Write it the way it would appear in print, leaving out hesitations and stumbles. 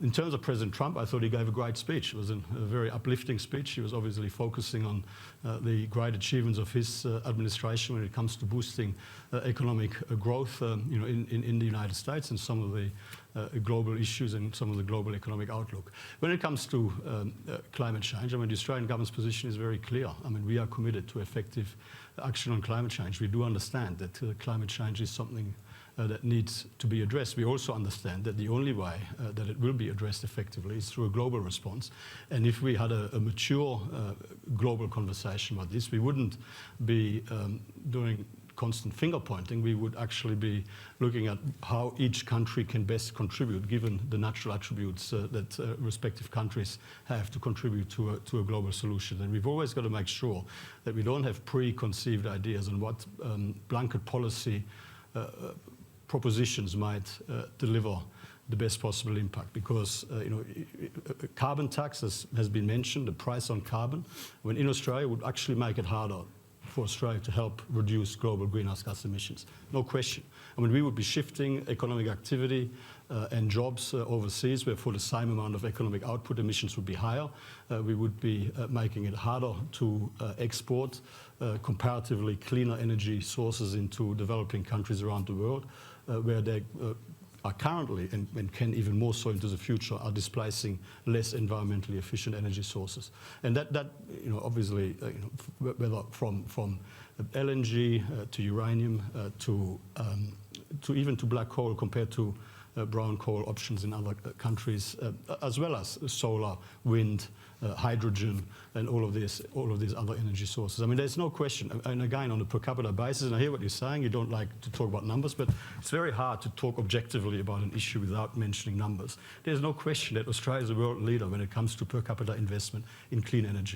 In terms of President Trump, I thought he gave a great speech. It was a very uplifting speech. He was obviously focusing on the great achievements of his administration when it comes to boosting economic growth in the United States and some of the global issues and some of the global economic outlook. When it comes to climate change, I mean, the Australian government's position is very clear. I mean, we are committed to effective action on climate change. We do understand that climate change is something that needs to be addressed. We also understand that the only way that it will be addressed effectively is through a global response. And if we had a mature global conversation about this, we wouldn't be doing constant finger pointing. We would actually be looking at how each country can best contribute, given the natural attributes that respective countries have to contribute to a global solution. And we've always got to make sure that we don't have preconceived ideas on what blanket policy propositions might deliver the best possible impact, because carbon tax has been mentioned, the price on carbon, when in Australia would actually make it harder for Australia to help reduce global greenhouse gas emissions. No question. I mean, we would be shifting economic activity and jobs overseas, where for the same amount of economic output, emissions would be higher. We would be making it harder to export comparatively cleaner energy sources into developing countries around the world, where they are currently, and can even more so into the future, are displacing less environmentally efficient energy sources. And that obviously, whether from LNG to uranium to even to black coal compared to brown coal options in other countries, as well as solar, wind, hydrogen, and all of these other energy sources. I mean, there's no question. And again, on a per capita basis, and I hear what you're saying, you don't like to talk about numbers, but it's very hard to talk objectively about an issue without mentioning numbers. There's no question that Australia is a world leader when it comes to per capita investment in clean energy.